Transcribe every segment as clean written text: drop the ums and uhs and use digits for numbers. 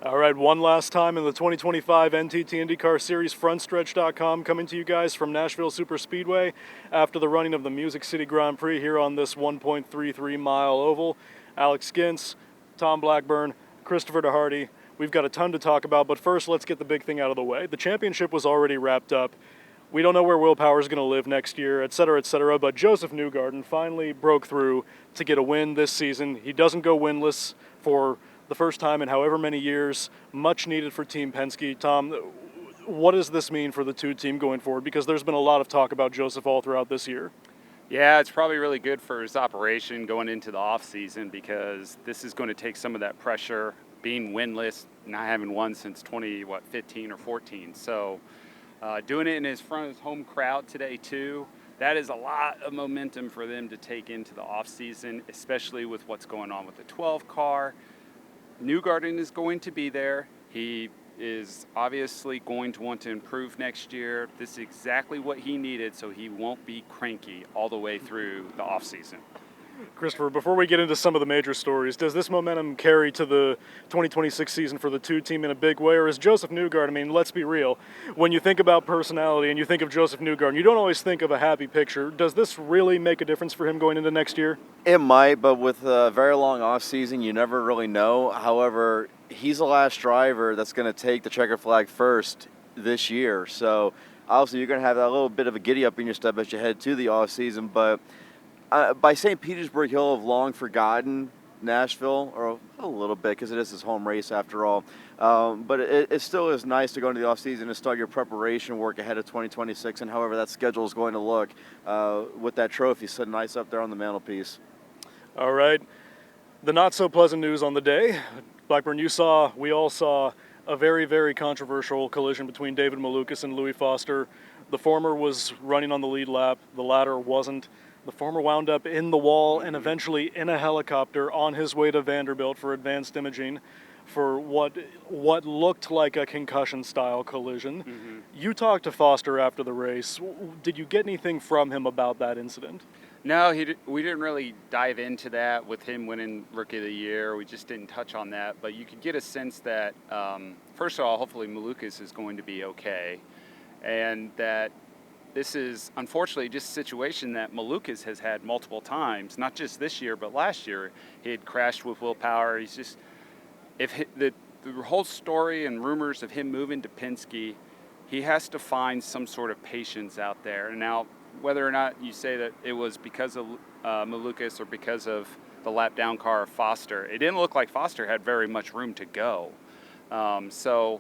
All right, one last time in the 2025 NTT IndyCar Series, Frontstretch.com coming to you guys from Nashville Superspeedway after the running of the Music City Grand Prix here on this 1.33 mile oval. Alex Gintz, Tom Blackburn, Christopher DeHardy. We've got a ton to talk about, but first let's get the big thing out of the way. The championship was already wrapped up. We don't know where Will Power is going to live next year, et cetera, but Josef Newgarden finally broke through to get a win this season. He doesn't go winless for the first time in however many years, much needed for Team Penske. Tom, what does this mean for the two team going forward? Because there's been a lot of talk about Josef all throughout this year. Yeah, it's probably really good for his operation going into the off season because this is going to take some of that pressure, being winless, not having won since 15 or 14. So doing it in his home crowd today too, that is a lot of momentum for them to take into the off season, especially with what's going on with the 12 car. Newgarden is going to be there. He is obviously going to want to improve next year. This is exactly what he needed so he won't be cranky all the way through the offseason. Christopher, before we get into some of the major stories, does this momentum carry to the 2026 season for the two team in a big way, or is Josef Newgarden, I mean, let's be real, when you think about personality and you think of Josef Newgarden, you don't always think of a happy picture. Does this really make a difference for him going into next year? It might, but with a very long off season, you never really know. However, he's the last driver that's going to take the checker flag first this year. So obviously you're going to have that little bit of a giddy up in your step as you head to the off season, but by St. Petersburg, he'll have long forgotten Nashville, or a little bit, because it is his home race after all. But it still is nice to go into the offseason and start your preparation work ahead of 2026 and however that schedule is going to look with that trophy sitting nice up there on the mantelpiece. All right. The not-so-pleasant news on the day. Blackburn, we all saw a very, very controversial collision between David Malukas and Louis Foster. The former was running on the lead lap. The latter wasn't. The former wound up in the wall and eventually in a helicopter on his way to Vanderbilt for advanced imaging for what looked like a concussion-style collision. Mm-hmm. You talked to Foster after the race. Did you get anything from him about that incident? No, we didn't really dive into that with him winning Rookie of the Year. We just didn't touch on that. But you could get a sense that, first of all, hopefully Malukas is going to be okay. And that this is, unfortunately, just a situation that Malukas has had multiple times, not just this year, but last year. He had crashed with Will Power. He's just, the whole story and rumors of him moving to Penske, he has to find some sort of patience out there. And now, whether or not you say that it was because of Malukas or because of the lap down car of Foster, it didn't look like Foster had very much room to go. So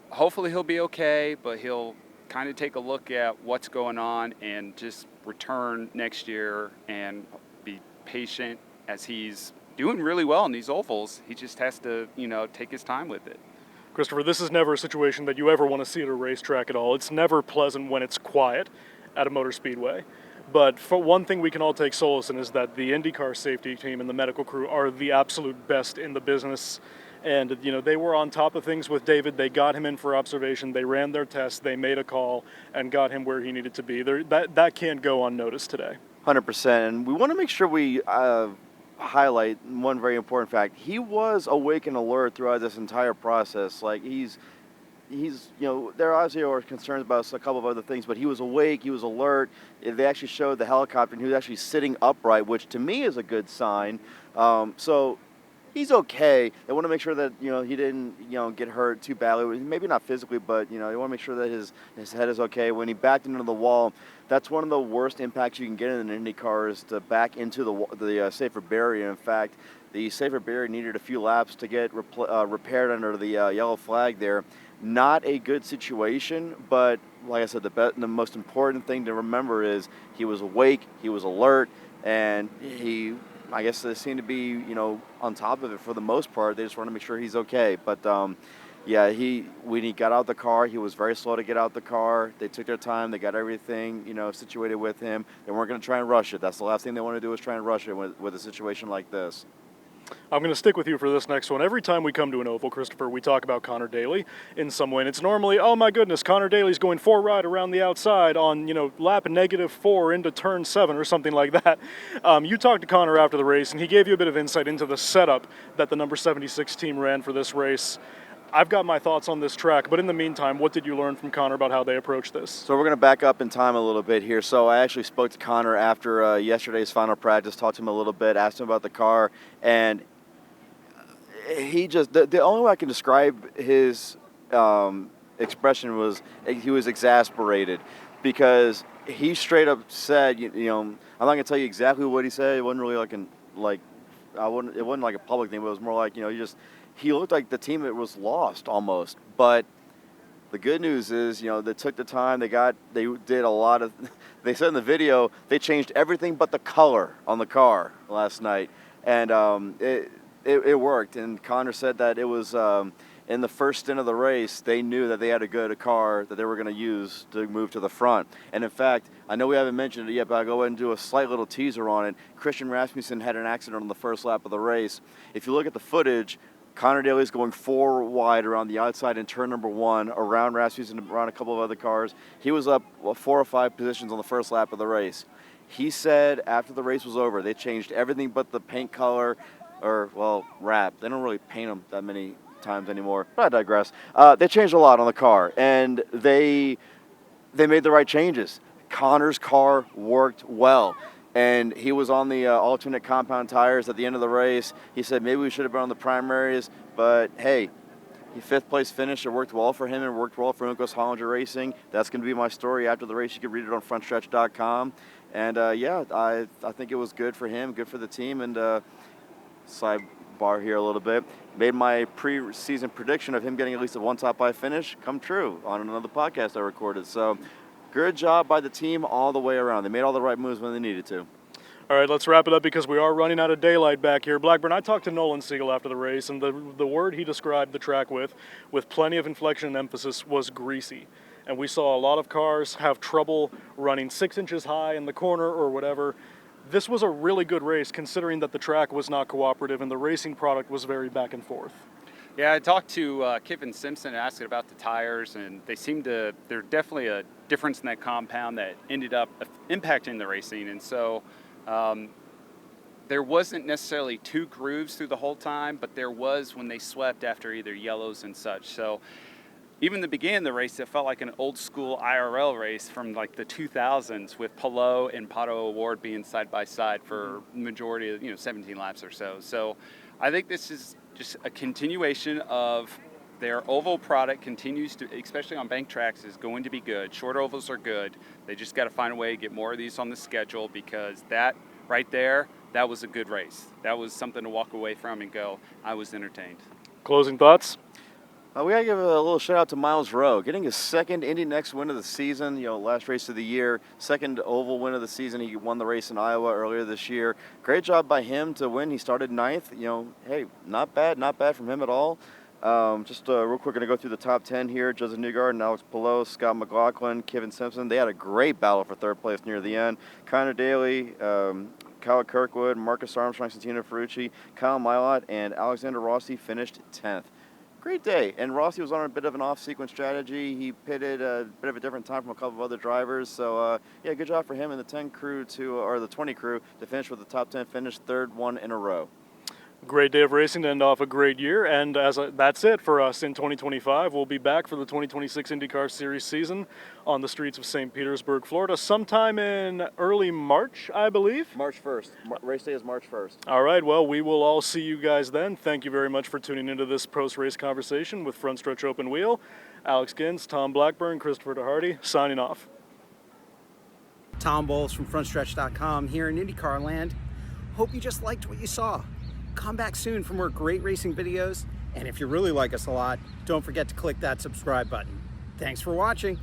hopefully he'll be okay, but he'll kind of take a look at what's going on and just return next year and be patient as he's doing really well in these ovals. He just has to, take his time with it. Christopher, this is never a situation that you ever want to see at a racetrack at all. It's never pleasant when it's quiet at a motor speedway. But for one thing we can all take solace in is that the IndyCar safety team and the medical crew are the absolute best in the business. And, they were on top of things with David. They got him in for observation. They ran their tests. They made a call and got him where he needed to be. That can't go unnoticed today. 100%. And we want to make sure we highlight one very important fact. He was awake and alert throughout this entire process. Like, he's there obviously are concerns about a couple of other things, but he was awake, he was alert. They actually showed the helicopter, and he was actually sitting upright, which to me is a good sign. So he's okay. They want to make sure that, he didn't, get hurt too badly. Maybe not physically, but, they want to make sure that his head is okay. When he backed into the wall, that's one of the worst impacts you can get in an Indy car is to back into the safer barrier. In fact, the safer barrier needed a few laps to get repaired under the yellow flag there. Not a good situation, but like I said, the most important thing to remember is he was awake, he was alert, and I guess they seem to be, on top of it for the most part. They just want to make sure he's okay. But, when he got out the car, he was very slow to get out the car. They took their time. They got everything, situated with him. They weren't going to try and rush it. That's the last thing they want to do is try and rush it with a situation like this. I'm going to stick with you for this next one. Every time we come to an oval, Christopher, we talk about Connor Daly in some way. And it's normally, oh my goodness, Connor Daly's going 4 right around the outside on, lap -4 into turn 7 or something like that. You talked to Connor after the race, and he gave you a bit of insight into the setup that the number 76 team ran for this race. I've got my thoughts on this track, but in the meantime, what did you learn from Connor about how they approach this? So we're going to back up in time a little bit here. So I actually spoke to Connor after yesterday's final practice, talked to him a little bit, asked him about the car, and he just, the only way I can describe his expression was he was exasperated, because he straight up said, I'm not going to tell you exactly what he said. It wasn't really it wasn't like a public thing, but it was more like, he looked like the team that was lost almost. But the good news is, they took the time. They did a lot of. They said in the video they changed everything but the color on the car last night, and it worked. And Connor said that it was in the first stint of the race, they knew that they had a good car that they were going to use to move to the front. And in fact, I know we haven't mentioned it yet, but I'll go ahead and do a slight little teaser on it. Christian Rasmussen had an accident on the first lap of the race. If you look at the footage, Connor Daly's going 4 wide around the outside in turn number 1, around Rasmussen, around a couple of other cars. He was up 4 or 5 positions on the first lap of the race. He said after the race was over, they changed everything but the paint color, wrap. They don't really paint them that many times anymore, but I digress. They changed a lot on the car, and they made the right changes. Connor's car worked well. And he was on the alternate compound tires at the end of the race. He said maybe we should have been on the primaries, but hey, he 5th place finish. It worked well for him, and it worked well for Uncos Hollinger Racing. That's going to be my story after the race. You can read it on Frontstretch.com. And I think it was good for him, good for the team. And sidebar here a little bit, made my pre-season prediction of him getting at least a 1 top 5 finish come true on another podcast I recorded. So. Good job by the team all the way around. They made all the right moves when they needed to. All right, let's wrap it up because we are running out of daylight back here. Blackburn, I talked to Nolan Siegel after the race, and the word he described the track with plenty of inflection and emphasis, was greasy. And we saw a lot of cars have trouble running 6 inches high in the corner or whatever. This was a really good race considering that the track was not cooperative and the racing product was very back and forth. Yeah, I talked to Kevin Simpson and asked about the tires, and there's definitely a difference in that compound that ended up impacting the racing. And so there wasn't necessarily 2 grooves through the whole time, but there was when they swept after either yellows and such. So even the beginning of the race, it felt like an old school IRL race from like the 2000s, with Palou and Pato O'Ward being side by side for the majority of 17 laps or so. So I think this is just a continuation of their oval product continues to, especially on bank tracks, is going to be good. Short ovals are good. They just got to find a way to get more of these on the schedule, because that right there, that was a good race. That was something to walk away from and go, I was entertained. Closing thoughts? We got to give a little shout out to Miles Rowe, getting his 2nd Indy Next win of the season, last race of the year, 2nd oval win of the season. He won the race in Iowa earlier this year. Great job by him to win. He started 9th. Hey, not bad from him at all. Just real quick, going to go through the top 10 here. Josef Newgarden, Alex Palou, Scott McLaughlin, Kevin Simpson. They had a great battle for 3rd place near the end. Connor Daly, Kyle Kirkwood, Marcus Armstrong, Santino Ferrucci, Kyle Milot, and Alexander Rossi finished 10th. Great day, and Rossi was on a bit of an off-sequence strategy. He pitted a bit of a different time from a couple of other drivers, so good job for him and the 20 crew to finish with the top 10 finish, 3rd one in a row. Great day of racing to end off a great year, and that's it for us in 2025. We'll be back for the 2026 IndyCar Series season on the streets of St. Petersburg, Florida, sometime in early March, I believe. March 1st. Race day is March 1st. All right, well, we will all see you guys then. Thank you very much for tuning into this post-race conversation with Frontstretch Open Wheel. Alex Gins, Tom Blackburn, Christopher DeHardy, signing off. Tom Bowles from Frontstretch.com here in IndyCar land. Hope you just liked what you saw. Come back soon for more great racing videos, and if you really like us a lot, don't forget to click that subscribe button. Thanks for watching.